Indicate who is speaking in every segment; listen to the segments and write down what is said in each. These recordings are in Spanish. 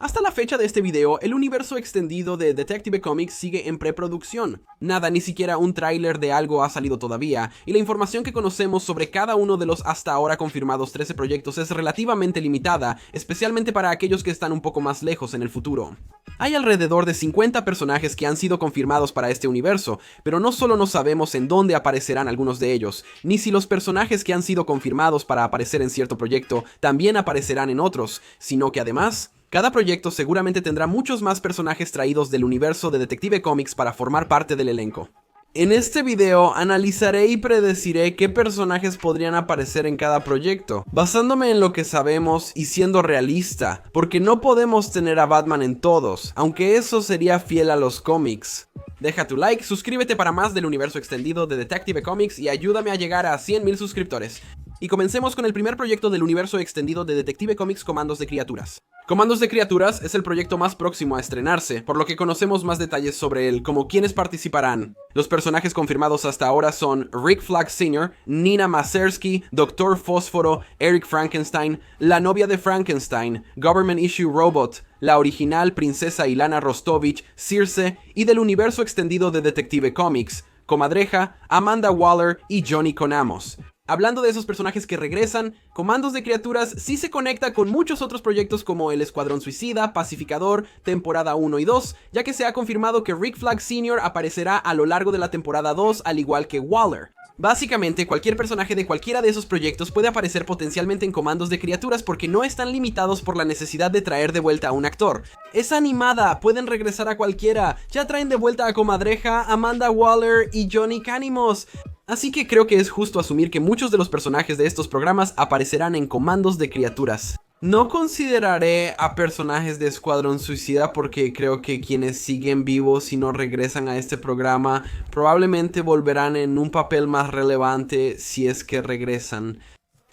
Speaker 1: Hasta la fecha de este video, el universo extendido de Detective Comics sigue en preproducción. Nada, ni siquiera un tráiler de algo ha salido todavía, y la información que conocemos sobre cada uno de los hasta ahora confirmados 13 proyectos es relativamente limitada, especialmente para aquellos que están un poco más lejos en el futuro. Hay alrededor de 50 personajes que han sido confirmados para este universo, pero no solo no sabemos en dónde aparecerán algunos de ellos, ni si los personajes que han sido confirmados para aparecer en cierto proyecto también aparecerán en otros, sino que además, cada proyecto seguramente tendrá muchos más personajes traídos del universo de Detective Comics para formar parte del elenco. En este video analizaré y predeciré qué personajes podrían aparecer en cada proyecto, basándome en lo que sabemos y siendo realista, porque no podemos tener a Batman en todos, aunque eso sería fiel a los cómics. Deja tu like, suscríbete para más del universo extendido de Detective Comics y ayúdame a llegar a 100,000 suscriptores. Y comencemos con el primer proyecto del universo extendido de Detective Comics, Comandos de Criaturas. Comandos de Criaturas es el proyecto más próximo a estrenarse, por lo que conocemos más detalles sobre él, como quiénes participarán. Los personajes confirmados hasta ahora son Rick Flag Sr., Nina Masersky, Dr. Fósforo, Eric Frankenstein, la novia de Frankenstein, Government Issue Robot, la original princesa Ilana Rostovich, Circe, y del universo extendido de Detective Comics, Comadreja, Amanda Waller y Johnny Conamos. Hablando de esos personajes que regresan, Comandos de Criaturas sí se conecta con muchos otros proyectos como el Escuadrón Suicida, Pacificador, temporada 1 y 2, ya que se ha confirmado que Rick Flag Sr. aparecerá a lo largo de la temporada 2, al igual que Waller. Básicamente, cualquier personaje de cualquiera de esos proyectos puede aparecer potencialmente en Comandos de Criaturas porque no están limitados por la necesidad de traer de vuelta a un actor. Es animada, pueden regresar a cualquiera, ya traen de vuelta a Comadreja, Amanda Waller y Johnny Canimos. Así que creo que es justo asumir que muchos de los personajes de estos programas aparecerán en Comandos de Criaturas. No consideraré a personajes de Escuadrón Suicida porque creo que quienes siguen vivos y no regresan a este programa probablemente volverán en un papel más relevante si es que regresan.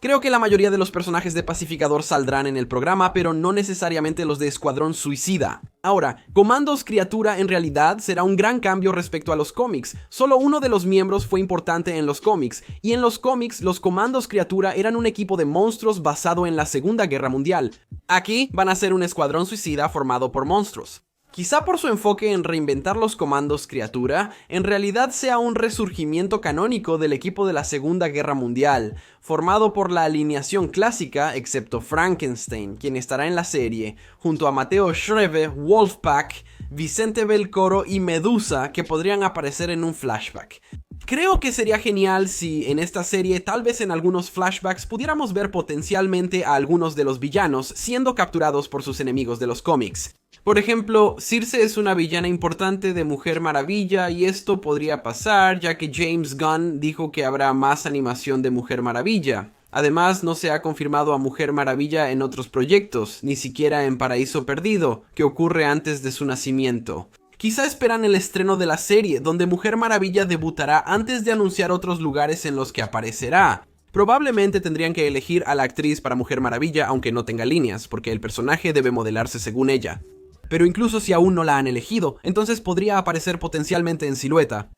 Speaker 1: Creo que la mayoría de los personajes de Pacificador saldrán en el programa, pero no necesariamente los de Escuadrón Suicida. Ahora, Comandos Criatura en realidad será un gran cambio respecto a los cómics. Solo uno de los miembros fue importante en los cómics, y en los cómics los Comandos Criatura eran un equipo de monstruos basado en la Segunda Guerra Mundial. Aquí van a ser un escuadrón suicida formado por monstruos. Quizá por su enfoque en reinventar los Comandos Criatura, en realidad sea un resurgimiento canónico del equipo de la Segunda Guerra Mundial, formado por la alineación clásica, excepto Frankenstein, quien estará en la serie, junto a Mateo Schreve, Wolfpack, Vicente Belcoro y Medusa, que podrían aparecer en un flashback. Creo que sería genial si en esta serie, tal vez en algunos flashbacks, pudiéramos ver potencialmente a algunos de los villanos siendo capturados por sus enemigos de los cómics. Por ejemplo, Circe es una villana importante de Mujer Maravilla y esto podría pasar ya que James Gunn dijo que habrá más animación de Mujer Maravilla. Además, no se ha confirmado a Mujer Maravilla en otros proyectos, ni siquiera en Paraíso Perdido, que ocurre antes de su nacimiento. Quizá esperan el estreno de la serie, donde Mujer Maravilla debutará antes de anunciar otros lugares en los que aparecerá. Probablemente tendrían que elegir a la actriz para Mujer Maravilla aunque no tenga líneas, porque el personaje debe modelarse según ella. Pero incluso si aún no la han elegido, entonces podría aparecer potencialmente en silueta.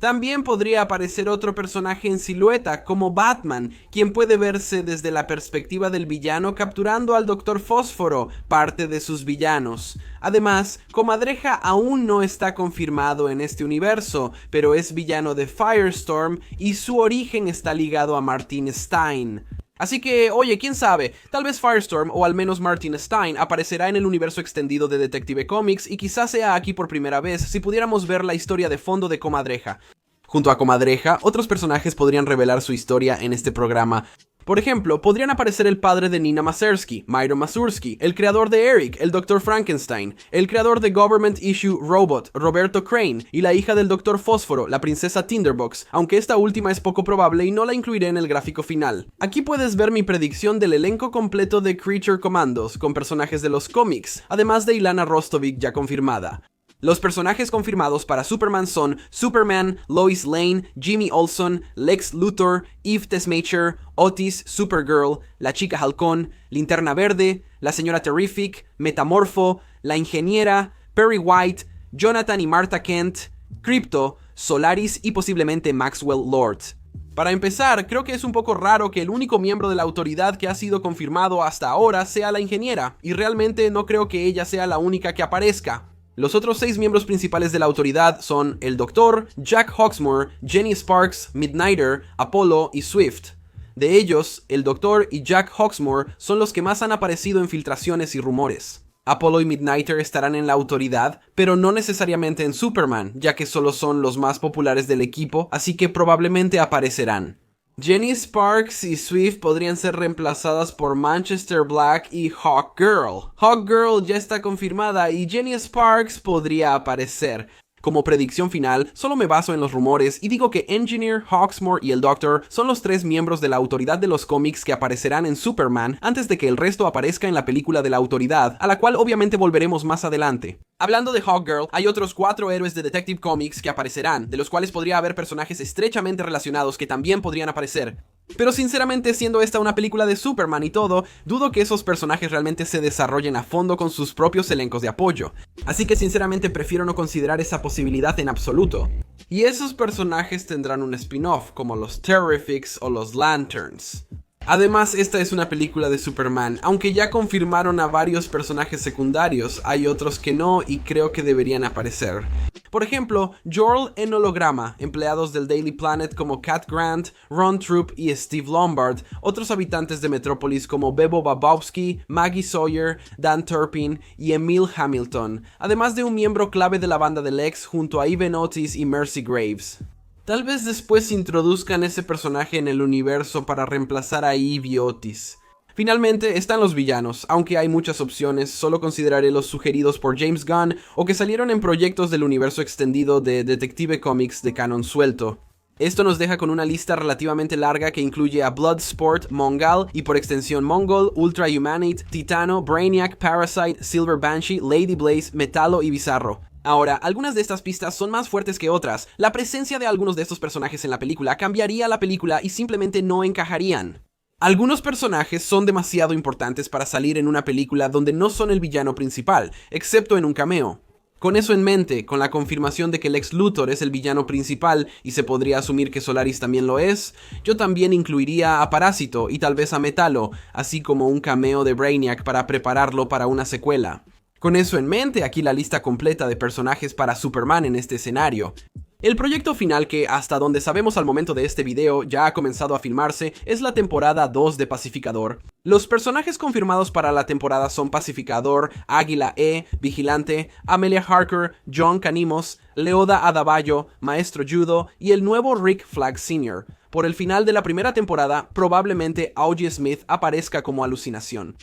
Speaker 1: También podría aparecer otro personaje en silueta, como Batman, quien puede verse desde la perspectiva del villano capturando al Dr. Fósforo, parte de sus villanos. Además, Comadreja aún no está confirmado en este universo, pero es villano de Firestorm y su origen está ligado a Martin Stein. Así que, oye, quién sabe, tal vez Firestorm o al menos Martin Stein aparecerá en el universo extendido de Detective Comics y quizás sea aquí por primera vez si pudiéramos ver la historia de fondo de Comadreja. Junto a Comadreja, otros personajes podrían revelar su historia en este programa. Por ejemplo, podrían aparecer el padre de Nina Masersky, Myron Masursky, el creador de Eric, el Dr. Frankenstein, el creador de Government Issue Robot, Roberto Crane, y la hija del Dr. Fósforo, la princesa Tinderbox, aunque esta última es poco probable y no la incluiré en el gráfico final. Aquí puedes ver mi predicción del elenco completo de Creature Commandos, con personajes de los cómics, además de Ilana Rostovich ya confirmada. Los personajes confirmados para Superman son Superman, Lois Lane, Jimmy Olsen, Lex Luthor, Eve Tessmacher, Otis, Supergirl, la Chica Halcón, Linterna Verde, la Señora Terrific, Metamorfo, la Ingeniera, Perry White, Jonathan y Martha Kent, Crypto, Solaris y posiblemente Maxwell Lord. Para empezar, creo que es un poco raro que el único miembro de la autoridad que ha sido confirmado hasta ahora sea la ingeniera, y realmente no creo que ella sea la única que aparezca. Los otros 6 miembros principales de la autoridad son el Doctor, Jack Hawksmoor, Jenny Sparks, Midnighter, Apollo y Swift. De ellos, el Doctor y Jack Hawksmoor son los que más han aparecido en filtraciones y rumores. Apollo y Midnighter estarán en la autoridad, pero no necesariamente en Superman, ya que solo son los más populares del equipo, así que probablemente aparecerán. Jenny Sparks y Swift podrían ser reemplazadas por Manchester Black y Hawkgirl. Hawkgirl ya está confirmada y Jenny Sparks podría aparecer. Como predicción final, solo me baso en los rumores y digo que Engineer, Hawksmoor y el Doctor son los 3 miembros de la autoridad de los cómics que aparecerán en Superman antes de que el resto aparezca en la película de la autoridad, a la cual obviamente volveremos más adelante. Hablando de Hawkgirl, hay otros 4 héroes de Detective Comics que aparecerán, de los cuales podría haber personajes estrechamente relacionados que también podrían aparecer. Pero sinceramente, siendo esta una película de Superman y todo, dudo que esos personajes realmente se desarrollen a fondo con sus propios elencos de apoyo. Así que sinceramente prefiero no considerar esa posibilidad en absoluto. Y esos personajes tendrán un spin-off, como los Terrifics o los Lanterns. Además, esta es una película de Superman, aunque ya confirmaron a varios personajes secundarios, hay otros que no y creo que deberían aparecer. Por ejemplo, Jor-El en holograma, empleados del Daily Planet como Cat Grant, Ron Troop y Steve Lombard, otros habitantes de Metrópolis como Bebo Babowski, Maggie Sawyer, Dan Turpin y Emil Hamilton, además de un miembro clave de la banda de Lex junto a Even Otis y Mercy Graves. Tal vez después introduzcan ese personaje en el universo para reemplazar a Eve y Otis. Finalmente están los villanos, aunque hay muchas opciones, solo consideraré los sugeridos por James Gunn o que salieron en proyectos del universo extendido de Detective Comics de canon suelto. Esto nos deja con una lista relativamente larga que incluye a Bloodsport, Mongal y por extensión Mongol, Ultra Humanite, Titano, Brainiac, Parasite, Silver Banshee, Lady Blaze, Metallo y Bizarro. Ahora, algunas de estas pistas son más fuertes que otras. La presencia de algunos de estos personajes en la película cambiaría la película y simplemente no encajarían. Algunos personajes son demasiado importantes para salir en una película donde no son el villano principal, excepto en un cameo. Con eso en mente, con la confirmación de que Lex Luthor es el villano principal y se podría asumir que Solaris también lo es, yo también incluiría a Parásito y tal vez a Metallo, así como un cameo de Brainiac para prepararlo para una secuela. Con eso en mente, aquí la lista completa de personajes para Superman en este escenario. El proyecto final que, hasta donde sabemos al momento de este video, ya ha comenzado a filmarse, es la temporada 2 de Pacificador. Los personajes confirmados para la temporada son Pacificador, Águila E, Vigilante, Amelia Harker, John Canimos, Leoda Adebayo, Maestro Judo y el nuevo Rick Flag Sr. Por el final de la primera temporada, probablemente Augie Smith aparezca como alucinación.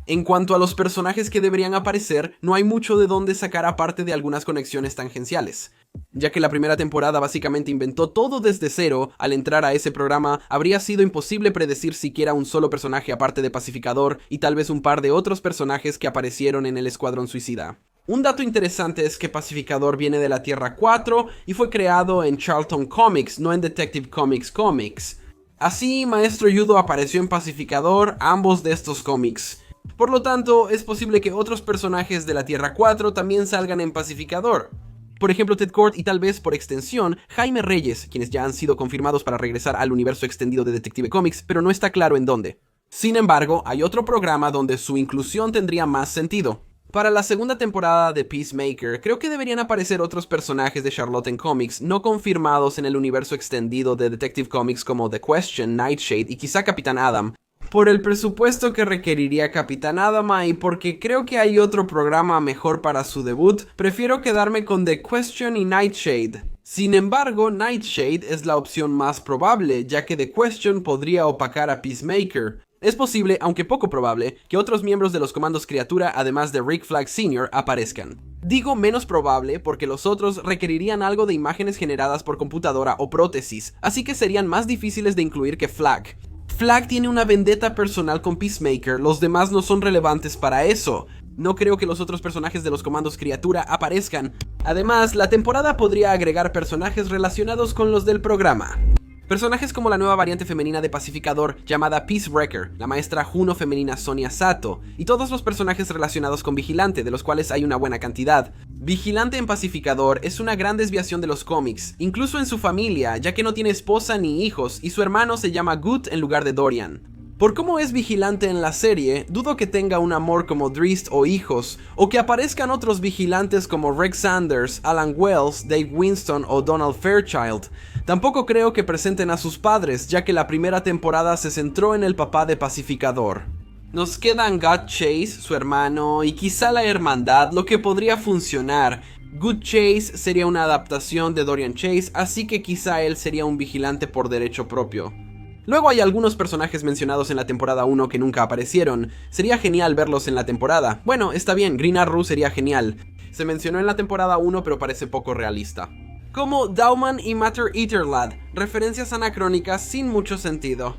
Speaker 1: En cuanto a los personajes que deberían aparecer, no hay mucho de dónde sacar aparte de algunas conexiones tangenciales. Ya que la primera temporada básicamente inventó todo desde cero, al entrar a ese programa habría sido imposible predecir siquiera un solo personaje aparte de Pacificador y tal vez un par de otros personajes que aparecieron en el Escuadrón Suicida. Un dato interesante es que Pacificador viene de la Tierra 4 y fue creado en Charlton Comics, no en Detective Comics. Así, Maestro Judo apareció en Pacificador, ambos de estos cómics. Por lo tanto, es posible que otros personajes de la Tierra 4 también salgan en Pacificador. Por ejemplo, Ted Kord y tal vez, por extensión, Jaime Reyes, quienes ya han sido confirmados para regresar al universo extendido de Detective Comics, pero no está claro en dónde. Sin embargo, hay otro programa donde su inclusión tendría más sentido. Para la segunda temporada de Peacemaker, creo que deberían aparecer otros personajes de Charlotte en Comics no confirmados en el universo extendido de Detective Comics como The Question, Nightshade y quizá Capitán Adam. Por el presupuesto que requeriría Capitán Adama y porque creo que hay otro programa mejor para su debut, prefiero quedarme con The Question y Nightshade. Sin embargo, Nightshade es la opción más probable, ya que The Question podría opacar a Peacemaker. Es posible, aunque poco probable, que otros miembros de los comandos Criatura, además de Rick Flag Sr., aparezcan. Digo menos probable porque los otros requerirían algo de imágenes generadas por computadora o prótesis, así que serían más difíciles de incluir que Flag. Flag tiene una vendetta personal con Peacemaker, los demás no son relevantes para eso. No creo que los otros personajes de los comandos Criatura aparezcan. Además, la temporada podría agregar personajes relacionados con los del programa. Personajes como la nueva variante femenina de Pacificador llamada Peacebreaker, la maestra Juno femenina Sonia Sato, y todos los personajes relacionados con Vigilante, de los cuales hay una buena cantidad. Vigilante en Pacificador es una gran desviación de los cómics, incluso en su familia, ya que no tiene esposa ni hijos, y su hermano se llama Gut en lugar de Dorian. Por cómo es Vigilante en la serie, dudo que tenga un amor como Drizzt o hijos, o que aparezcan otros vigilantes como Rex Sanders, Alan Wells, Dave Winston o Donald Fairchild. Tampoco creo que presenten a sus padres, ya que la primera temporada se centró en el papá de Pacificador. Nos quedan Gut Chase, su hermano, y quizá la hermandad, lo que podría funcionar. Gut Chase sería una adaptación de Dorian Chase, así que quizá él sería un vigilante por derecho propio. Luego hay algunos personajes mencionados en la temporada 1 que nunca aparecieron. Sería genial verlos en la temporada. Bueno, está bien, Green Arrow sería genial. Se mencionó en la temporada 1 pero parece poco realista. Como Dauman y Matter Eater Lad, referencias anacrónicas sin mucho sentido.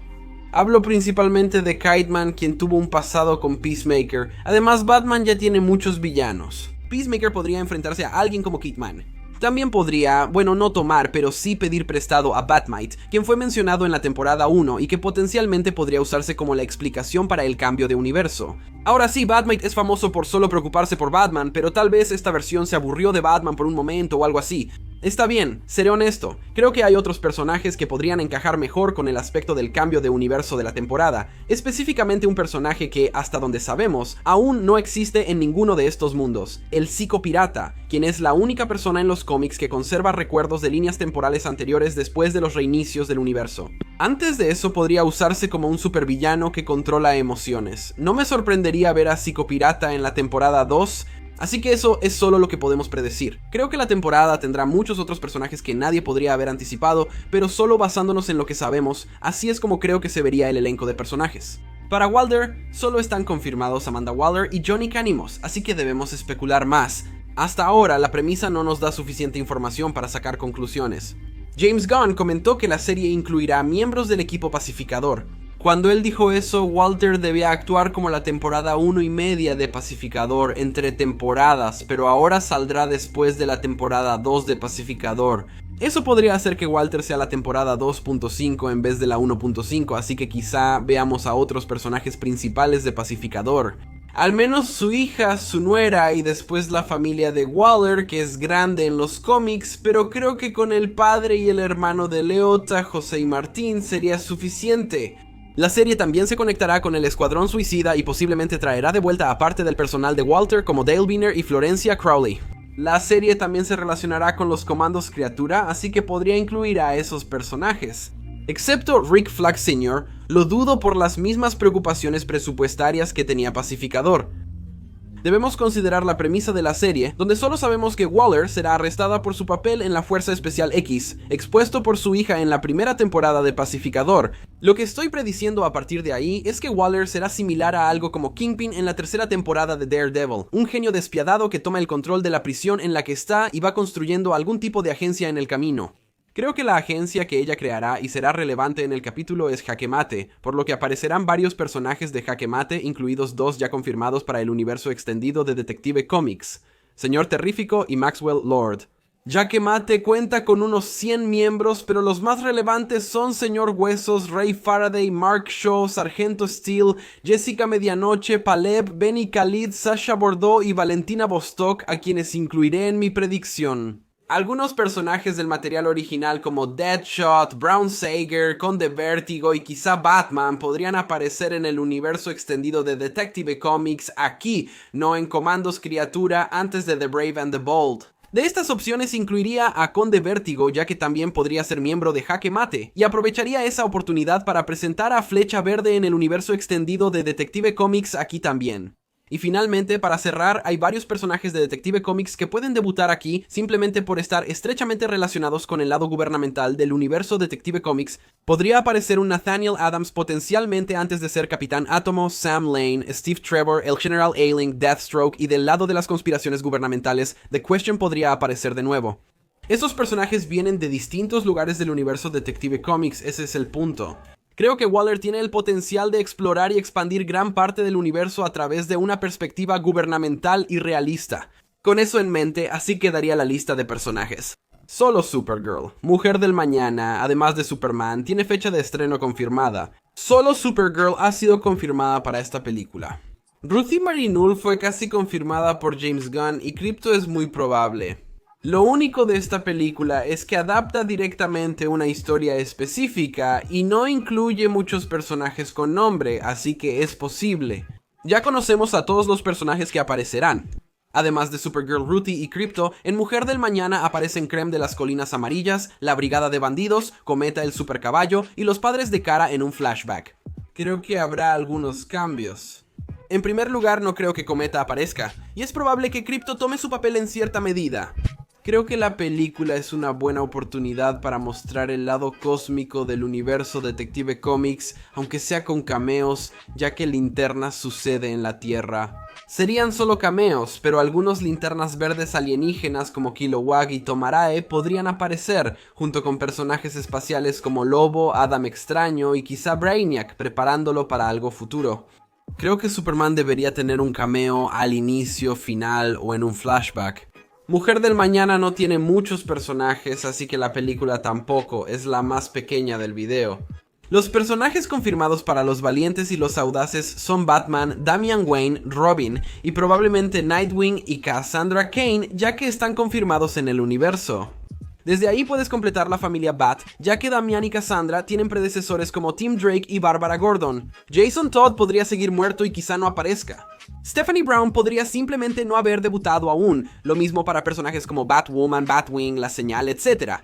Speaker 1: Hablo principalmente de Kite-Man, quien tuvo un pasado con Peacemaker. Además, Batman ya tiene muchos villanos. Peacemaker podría enfrentarse a alguien como Kite-Man. También podría, bueno, no tomar, pero sí pedir prestado a Bat-Mite, quien fue mencionado en la temporada 1 y que potencialmente podría usarse como la explicación para el cambio de universo. Ahora sí, Bat-Mite es famoso por solo preocuparse por Batman, pero tal vez esta versión se aburrió de Batman por un momento o algo así. Está bien, seré honesto, creo que hay otros personajes que podrían encajar mejor con el aspecto del cambio de universo de la temporada, específicamente un personaje que, hasta donde sabemos, aún no existe en ninguno de estos mundos, el Psicopirata, quien es la única persona en los cómics que conserva recuerdos de líneas temporales anteriores después de los reinicios del universo. Antes de eso podría usarse como un supervillano que controla emociones. No me sorprendería ver a Psicopirata en la temporada 2, así que eso es solo lo que podemos predecir. Creo que la temporada tendrá muchos otros personajes que nadie podría haber anticipado, pero solo basándonos en lo que sabemos, así es como creo que se vería el elenco de personajes. Para Wilder, solo están confirmados Amanda Waller y Johnny Canimos, así que debemos especular más. Hasta ahora, la premisa no nos da suficiente información para sacar conclusiones. James Gunn comentó que la serie incluirá miembros del equipo pacificador. Cuando él dijo eso, Walter debía actuar como la temporada 1.5 de Pacificador entre temporadas, pero ahora saldrá después de la temporada 2 de Pacificador. Eso podría hacer que Walter sea la temporada 2.5 en vez de la 1.5, así que quizá veamos a otros personajes principales de Pacificador. Al menos su hija, su nuera y después la familia de Waller, que es grande en los cómics, pero creo que con el padre y el hermano de Leota, José y Martín, sería suficiente. La serie también se conectará con el Escuadrón Suicida y posiblemente traerá de vuelta a parte del personal de Walter como Dale Biner y Florencia Crowley. La serie también se relacionará con los Comandos Criatura, así que podría incluir a esos personajes. Excepto Rick Flag Sr., lo dudo por las mismas preocupaciones presupuestarias que tenía Pacificador. Debemos considerar la premisa de la serie, donde solo sabemos que Waller será arrestada por su papel en la Fuerza Especial X, expuesto por su hija en la primera temporada de Pacificador. Lo que estoy prediciendo a partir de ahí es que Waller será similar a algo como Kingpin en la tercera temporada de Daredevil, un genio despiadado que toma el control de la prisión en la que está y va construyendo algún tipo de agencia en el camino. Creo que la agencia que ella creará y será relevante en el capítulo es Jaque Mate, por lo que aparecerán varios personajes de Jaque Mate, incluidos 2 ya confirmados para el universo extendido de Detective Comics, Señor Terrífico y Maxwell Lord. Jaque Mate cuenta con unos 100 miembros, pero los más relevantes son Señor Huesos, Ray Faraday, Mark Shaw, Sargento Steel, Jessica Medianoche, Paleb, Benny Khalid, Sasha Bordeaux y Valentina Vostok, a quienes incluiré en mi predicción. Algunos personajes del material original como Deadshot, Brown Sager, Conde Vértigo y quizá Batman podrían aparecer en el universo extendido de Detective Comics aquí, no en Comandos Criatura antes de The Brave and the Bold. De estas opciones incluiría a Conde Vértigo, ya que también podría ser miembro de Jaque Mate, y aprovecharía esa oportunidad para presentar a Flecha Verde en el universo extendido de Detective Comics aquí también. Y finalmente, para cerrar, hay varios personajes de Detective Comics que pueden debutar aquí simplemente por estar estrechamente relacionados con el lado gubernamental del universo Detective Comics. Podría aparecer un Nathaniel Adams potencialmente antes de ser Capitán Átomo, Sam Lane, Steve Trevor, el General Ailing, Deathstroke, y del lado de las conspiraciones gubernamentales, The Question podría aparecer de nuevo. Estos personajes vienen de distintos lugares del universo Detective Comics, ese es el punto. Creo que Waller tiene el potencial de explorar y expandir gran parte del universo a través de una perspectiva gubernamental y realista. Con eso en mente, así quedaría la lista de personajes. Solo Supergirl, Mujer del Mañana, además de Superman, tiene fecha de estreno confirmada. Solo Supergirl ha sido confirmada para esta película. Ruthie Marinul fue casi confirmada por James Gunn y Krypto es muy probable. Lo único de esta película es que adapta directamente una historia específica y no incluye muchos personajes con nombre, así que es posible. Ya conocemos a todos los personajes que aparecerán. Además de Supergirl, Ruthie y Krypto, en Mujer del Mañana aparecen Creme de las Colinas Amarillas, la Brigada de Bandidos, Cometa el Supercaballo y los padres de Kara en un flashback. Creo que habrá algunos cambios. En primer lugar, no creo que Cometa aparezca, y es probable que Krypto tome su papel en cierta medida. Creo que la película es una buena oportunidad para mostrar el lado cósmico del universo Detective Comics, aunque sea con cameos, ya que Linterna sucede en la Tierra. Serían solo cameos, pero algunos linternas verdes alienígenas como Kilowog y Tomarae podrían aparecer, junto con personajes espaciales como Lobo, Adam Extraño y quizá Brainiac, preparándolo para algo futuro. Creo que Superman debería tener un cameo al inicio, final o en un flashback. Mujer del Mañana no tiene muchos personajes, así que la película tampoco, es la más pequeña del video. Los personajes confirmados para Los Valientes y Los Audaces son Batman, Damian Wayne, Robin y probablemente Nightwing y Cassandra Cain, ya que están confirmados en el universo. Desde ahí puedes completar la familia Bat, ya que Damian y Cassandra tienen predecesores como Tim Drake y Barbara Gordon. Jason Todd podría seguir muerto y quizá no aparezca. Stephanie Brown podría simplemente no haber debutado aún, lo mismo para personajes como Batwoman, Batwing, La Señal, etc.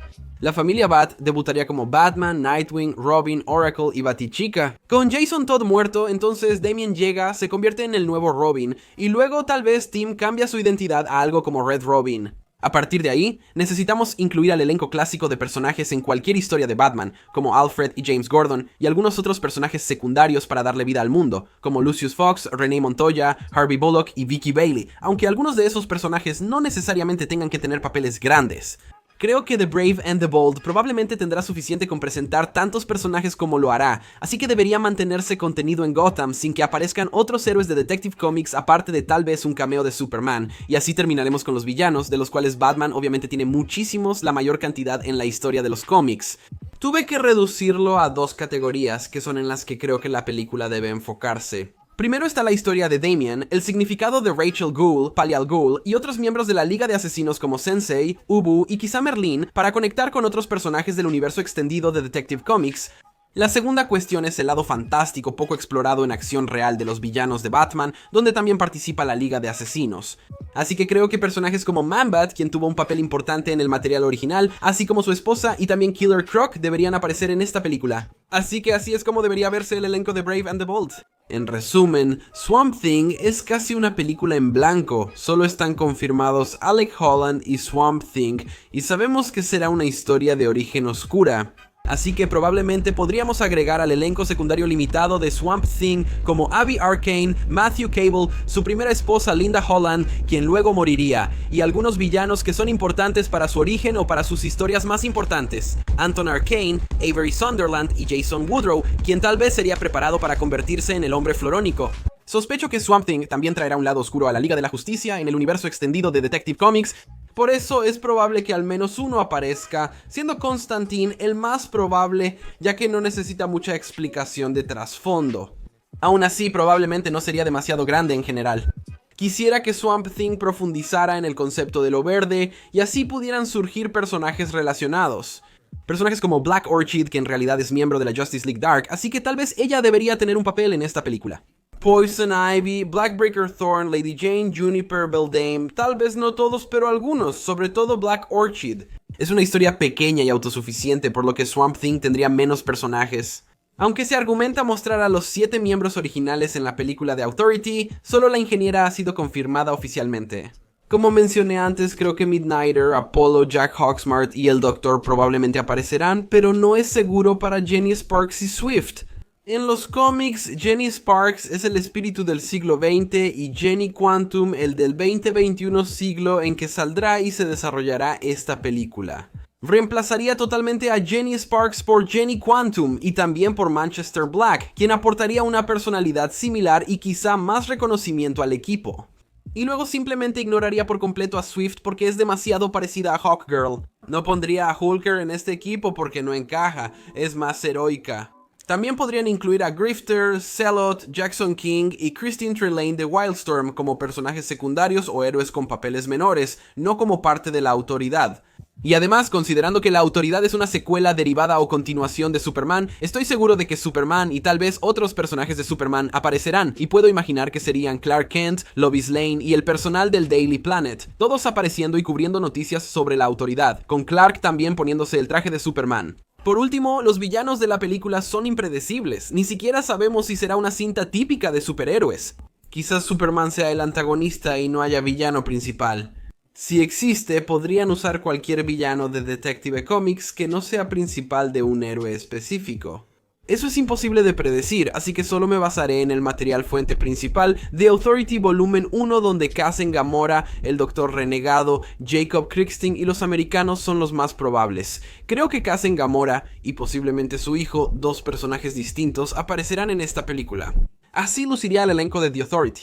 Speaker 1: La familia Bat debutaría como Batman, Nightwing, Robin, Oracle y Batichica. Con Jason Todd muerto, entonces Damian llega, se convierte en el nuevo Robin, y luego tal vez Tim cambia su identidad a algo como Red Robin. A partir de ahí, necesitamos incluir al elenco clásico de personajes en cualquier historia de Batman, como Alfred y James Gordon, y algunos otros personajes secundarios para darle vida al mundo, como Lucius Fox, Renee Montoya, Harvey Bullock y Vicky Bailey, aunque algunos de esos personajes no necesariamente tengan que tener papeles grandes. Creo que The Brave and the Bold probablemente tendrá suficiente con presentar tantos personajes como lo hará, así que debería mantenerse contenido en Gotham sin que aparezcan otros héroes de Detective Comics aparte de tal vez un cameo de Superman, y así terminaremos con los villanos, de los cuales Batman obviamente tiene muchísimos, la mayor cantidad en la historia de los cómics. Tuve que reducirlo a dos categorías, que son en las que creo que la película debe enfocarse. Primero está la historia de Damian, el significado de Rachel Gould, Talia al Ghul y otros miembros de la Liga de Asesinos como Sensei, Ubu y quizá Merlin para conectar con otros personajes del universo extendido de Detective Comics. La segunda cuestión es el lado fantástico poco explorado en acción real de los villanos de Batman, donde también participa la Liga de Asesinos. Así que creo que personajes como Man-Bat, quien tuvo un papel importante en el material original, así como su esposa y también Killer Croc deberían aparecer en esta película. Así que así es como debería verse el elenco de Brave and the Bold. En resumen, Swamp Thing es casi una película en blanco, solo están confirmados Alec Holland y Swamp Thing, y sabemos que será una historia de origen oscura. Así que probablemente podríamos agregar al elenco secundario limitado de Swamp Thing como Abby Arcane, Matthew Cable, su primera esposa Linda Holland, quien luego moriría, y algunos villanos que son importantes para su origen o para sus historias más importantes. Anton Arcane, Avery Sunderland y Jason Woodrow, quien tal vez sería preparado para convertirse en el hombre florónico. Sospecho que Swamp Thing también traerá un lado oscuro a la Liga de la Justicia en el universo extendido de Detective Comics. Por eso es probable que al menos uno aparezca, siendo Constantine el más probable, ya que no necesita mucha explicación de trasfondo. Aún así, probablemente no sería demasiado grande en general. Quisiera que Swamp Thing profundizara en el concepto de lo verde, y así pudieran surgir personajes relacionados. Personajes como Black Orchid, que en realidad es miembro de la Justice League Dark, así que tal vez ella debería tener un papel en esta película. Poison Ivy, Blackbreaker Thorn, Lady Jane, Juniper, Beldame, tal vez no todos, pero algunos, sobre todo Black Orchid. Es una historia pequeña y autosuficiente, por lo que Swamp Thing tendría menos personajes. Aunque se argumenta mostrar a los 7 miembros originales en la película de Authority, solo la ingeniera ha sido confirmada oficialmente. Como mencioné antes, creo que Midnighter, Apollo, Jack Hawksmart y el Doctor probablemente aparecerán, pero no es seguro para Jenny Sparks y Swift. En los cómics, Jenny Sparks es el espíritu del siglo XX y Jenny Quantum el del 2021 siglo en que saldrá y se desarrollará esta película. Reemplazaría totalmente a Jenny Sparks por Jenny Quantum y también por Manchester Black, quien aportaría una personalidad similar y quizá más reconocimiento al equipo. Y luego simplemente ignoraría por completo a Swift porque es demasiado parecida a Hawkgirl. No pondría a Hulker en este equipo porque no encaja, es más heroica. También podrían incluir a Grifter, Zealot, Jackson King y Christine Trelane de Wildstorm como personajes secundarios o héroes con papeles menores, no como parte de la Autoridad. Y además, considerando que la Autoridad es una secuela derivada o continuación de Superman, estoy seguro de que Superman y tal vez otros personajes de Superman aparecerán, y puedo imaginar que serían Clark Kent, Lois Lane y el personal del Daily Planet, todos apareciendo y cubriendo noticias sobre la Autoridad, con Clark también poniéndose el traje de Superman. Por último, los villanos de la película son impredecibles, ni siquiera sabemos si será una cinta típica de superhéroes. Quizás Superman sea el antagonista y no haya villano principal. Si existe, podrían usar cualquier villano de Detective Comics que no sea principal de un héroe específico. Eso es imposible de predecir, así que solo me basaré en el material fuente principal de Authority Volumen 1, donde Kaz-en Gamora, el Doctor Renegado, Jacob Krigstein y los americanos son los más probables. Creo que Kaz-en Gamora y posiblemente su hijo, dos personajes distintos, aparecerán en esta película. Así luciría el elenco de The Authority.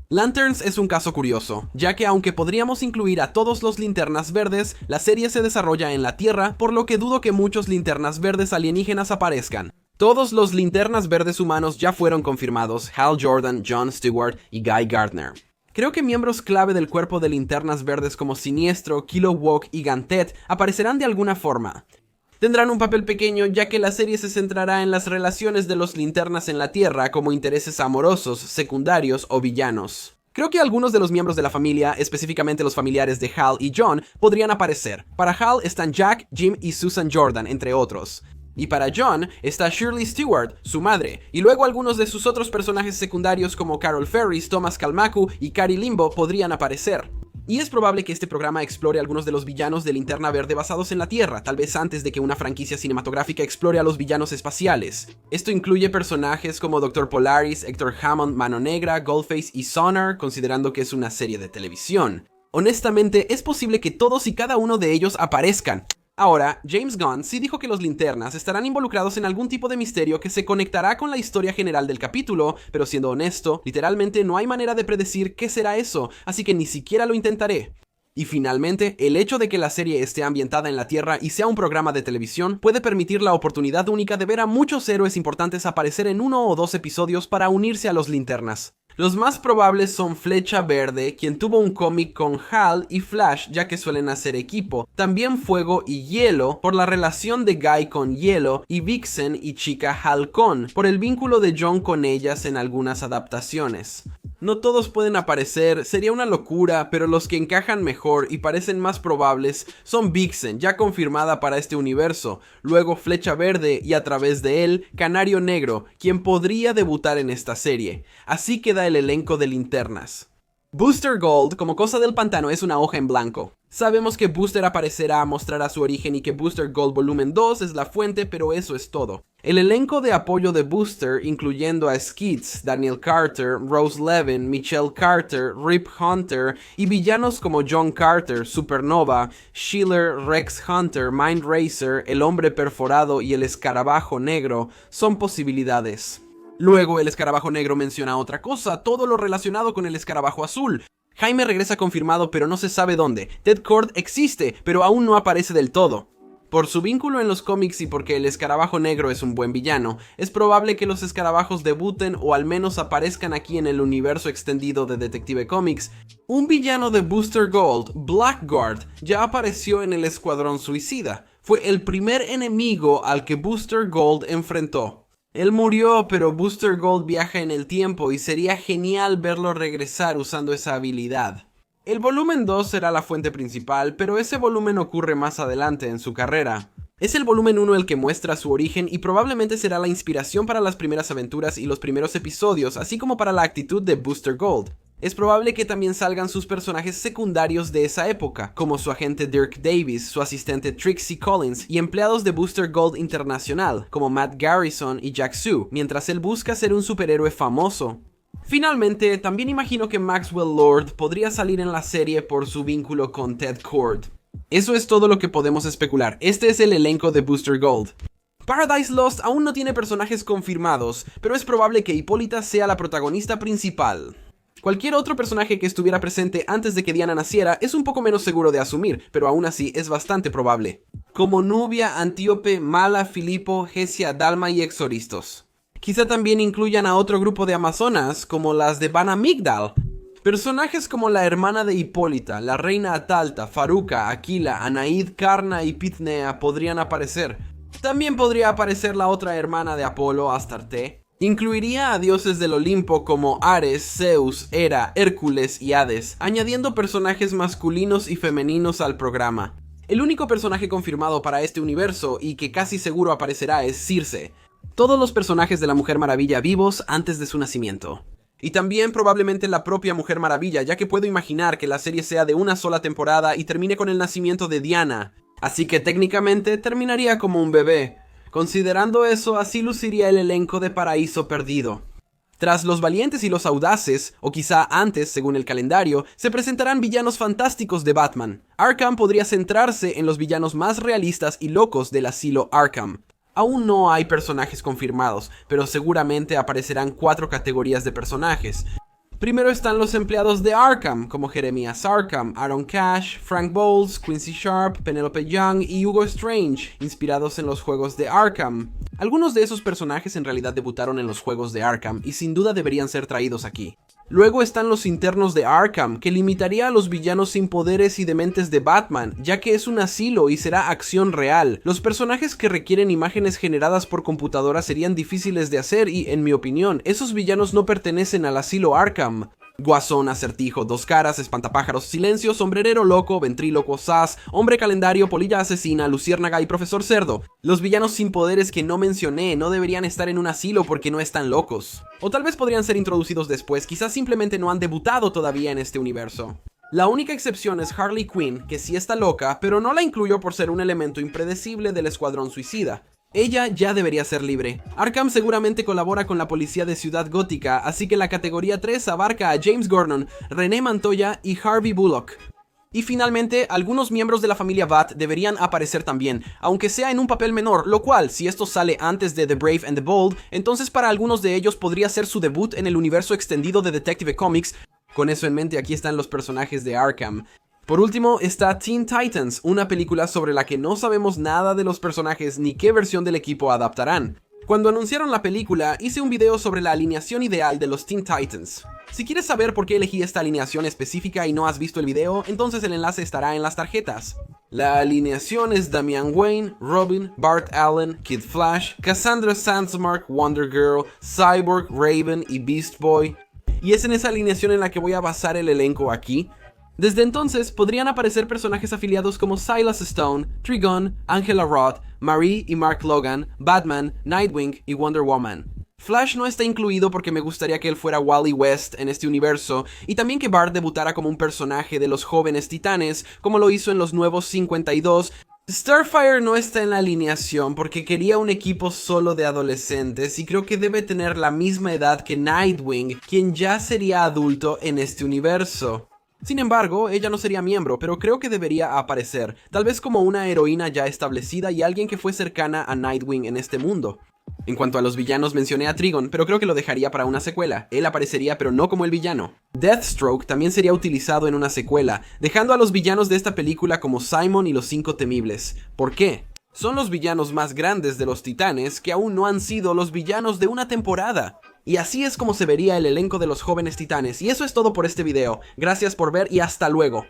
Speaker 1: Lanterns es un caso curioso, ya que aunque podríamos incluir a todos los Linternas Verdes, la serie se desarrolla en la Tierra, por lo que dudo que muchos Linternas Verdes alienígenas aparezcan. Todos los Linternas Verdes humanos ya fueron confirmados: Hal Jordan, Jon Stewart y Guy Gardner. Creo que miembros clave del cuerpo de Linternas Verdes como Siniestro, Kilowog y Gantet aparecerán de alguna forma. Tendrán un papel pequeño, ya que la serie se centrará en las relaciones de los linternas en la Tierra como intereses amorosos, secundarios o villanos. Creo que algunos de los miembros de la familia, específicamente los familiares de Hal y John, podrían aparecer. Para Hal están Jack, Jim y Susan Jordan, entre otros. Y para John está Shirley Stewart, su madre, y luego algunos de sus otros personajes secundarios como Carol Ferris, Thomas Kalmaku y Kari Limbo podrían aparecer. Y es probable que este programa explore algunos de los villanos de Linterna Verde basados en la Tierra, tal vez antes de que una franquicia cinematográfica explore a los villanos espaciales. Esto incluye personajes como Dr. Polaris, Hector Hammond, Mano Negra, Goldface y Sonar, considerando que es una serie de televisión. Honestamente, es posible que todos y cada uno de ellos aparezcan. Ahora, James Gunn sí dijo que los linternas estarán involucrados en algún tipo de misterio que se conectará con la historia general del capítulo, pero siendo honesto, literalmente no hay manera de predecir qué será eso, así que ni siquiera lo intentaré. Y finalmente, el hecho de que la serie esté ambientada en la Tierra y sea un programa de televisión puede permitir la oportunidad única de ver a muchos héroes importantes aparecer en 1 o 2 episodios para unirse a los linternas. Los más probables son Flecha Verde, quien tuvo un cómic con Hal y Flash, ya que suelen hacer equipo. También Fuego y Hielo, por la relación de Guy con Hielo, y Vixen y Chica Halcón, por el vínculo de John con ellas en algunas adaptaciones. No todos pueden aparecer, sería una locura, pero los que encajan mejor y parecen más probables son Vixen, ya confirmada para este universo, luego Flecha Verde y a través de él, Canario Negro, quien podría debutar en esta serie. Así queda el elenco de linternas. Booster Gold, como Cosa del Pantano, es una hoja en blanco. Sabemos que Booster aparecerá, mostrará su origen y que Booster Gold Volumen 2 es la fuente, pero eso es todo. El elenco de apoyo de Booster, incluyendo a Skids, Daniel Carter, Rose Levin, Michelle Carter, Rip Hunter y villanos como John Carter, Supernova, Schiller, Rex Hunter, Mind Racer, el Hombre Perforado y el Escarabajo Negro, son posibilidades. Luego el Escarabajo Negro menciona otra cosa, todo lo relacionado con el Escarabajo Azul. Jaime regresa confirmado, pero no se sabe dónde. Ted Kord existe, pero aún no aparece del todo. Por su vínculo en los cómics y porque el Escarabajo Negro es un buen villano, es probable que los escarabajos debuten o al menos aparezcan aquí en el universo extendido de Detective Comics. Un villano de Booster Gold, Blackguard, ya apareció en el Escuadrón Suicida. Fue el primer enemigo al que Booster Gold enfrentó. Él murió, pero Booster Gold viaja en el tiempo y sería genial verlo regresar usando esa habilidad. El volumen 2 será la fuente principal, pero ese volumen ocurre más adelante en su carrera. Es el volumen 1 el que muestra su origen y probablemente será la inspiración para las primeras aventuras y los primeros episodios, así como para la actitud de Booster Gold. Es probable que también salgan sus personajes secundarios de esa época, como su agente Dirk Davis, su asistente Trixie Collins y empleados de Booster Gold Internacional, como Matt Garrison y Jack Sue, mientras él busca ser un superhéroe famoso. Finalmente, también imagino que Maxwell Lord podría salir en la serie por su vínculo con Ted Kord. Eso es todo lo que podemos especular. Este es el elenco de Booster Gold. Paradise Lost aún no tiene personajes confirmados, pero es probable que Hipólita sea la protagonista principal. Cualquier otro personaje que estuviera presente antes de que Diana naciera es un poco menos seguro de asumir, pero aún así es bastante probable. Como Nubia, Antíope, Mala, Filipo, Hesia, Dalma y Exoristos. Quizá también incluyan a otro grupo de amazonas, como las de Van Amigdal. Personajes como la hermana de Hipólita, la reina Atalta, Faruca, Aquila, Anaid, Carna y Pitnea podrían aparecer. También podría aparecer la otra hermana de Apolo, Astarte. Incluiría a dioses del Olimpo como Ares, Zeus, Hera, Hércules y Hades, añadiendo personajes masculinos y femeninos al programa. El único personaje confirmado para este universo y que casi seguro aparecerá es Circe. Todos los personajes de la Mujer Maravilla vivos antes de su nacimiento. Y también probablemente la propia Mujer Maravilla, ya que puedo imaginar que la serie sea de una sola temporada y termine con el nacimiento de Diana. Así que técnicamente terminaría como un bebé. Considerando eso, así luciría el elenco de Paraíso Perdido. Tras los valientes y los audaces, o quizá antes, según el calendario, se presentarán villanos fantásticos de Batman. Arkham podría centrarse en los villanos más realistas y locos del asilo Arkham. Aún no hay personajes confirmados, pero seguramente aparecerán 4 categorías de personajes. Primero están los empleados de Arkham, como Jeremiah Arkham, Aaron Cash, Frank Bowles, Quincy Sharp, Penelope Young y Hugo Strange, inspirados en los juegos de Arkham. Algunos de esos personajes en realidad debutaron en los juegos de Arkham y sin duda deberían ser traídos aquí. Luego están los internos de Arkham, que limitaría a los villanos sin poderes y dementes de Batman, ya que es un asilo y será acción real. Los personajes que requieren imágenes generadas por computadora serían difíciles de hacer y, en mi opinión, esos villanos no pertenecen al asilo Arkham. Guasón, Acertijo, Dos Caras, Espantapájaros, Silencio, Sombrerero Loco, Ventríloco, Sass, Hombre Calendario, Polilla Asesina, Luciérnaga y Profesor Cerdo. Los villanos sin poderes que no mencioné no deberían estar en un asilo porque no están locos. O tal vez podrían ser introducidos después, quizás simplemente no han debutado todavía en este universo. La única excepción es Harley Quinn, que sí está loca, pero no la incluyo por ser un elemento impredecible del Escuadrón Suicida. Ella ya debería ser libre. Arkham seguramente colabora con la policía de Ciudad Gótica, así que la categoría 3 abarca a James Gordon, René Montoya y Harvey Bullock. Y finalmente, algunos miembros de la familia Bat deberían aparecer también, aunque sea en un papel menor, lo cual, si esto sale antes de The Brave and the Bold, entonces para algunos de ellos podría ser su debut en el universo extendido de Detective Comics. Con eso en mente, aquí están los personajes de Arkham. Por último está Teen Titans, una película sobre la que no sabemos nada de los personajes ni qué versión del equipo adaptarán. Cuando anunciaron la película, hice un video sobre la alineación ideal de los Teen Titans. Si quieres saber por qué elegí esta alineación específica y no has visto el video, entonces el enlace estará en las tarjetas. La alineación es Damian Wayne, Robin, Bart Allen, Kid Flash, Cassandra Sandsmark, Wonder Girl, Cyborg, Raven y Beast Boy. Y es en esa alineación en la que voy a basar el elenco aquí. Desde entonces, podrían aparecer personajes afiliados como Silas Stone, Trigon, Angela Roth, Marie y Mark Logan, Batman, Nightwing y Wonder Woman. Flash no está incluido porque me gustaría que él fuera Wally West en este universo, y también que Bart debutara como un personaje de los Jóvenes Titanes, como lo hizo en los Nuevos 52. Starfire no está en la alineación porque quería un equipo solo de adolescentes y creo que debe tener la misma edad que Nightwing, quien ya sería adulto en este universo. Sin embargo, ella no sería miembro, pero creo que debería aparecer, tal vez como una heroína ya establecida y alguien que fue cercana a Nightwing en este mundo. En cuanto a los villanos, mencioné a Trigon, pero creo que lo dejaría para una secuela. Él aparecería, pero no como el villano. Deathstroke también sería utilizado en una secuela, dejando a los villanos de esta película como Simon y los 5 Temibles. ¿Por qué? Son los villanos más grandes de los Titanes que aún no han sido los villanos de una temporada. Y así es como se vería el elenco de los Jóvenes Titanes. Y eso es todo por este video. Gracias por ver y hasta luego.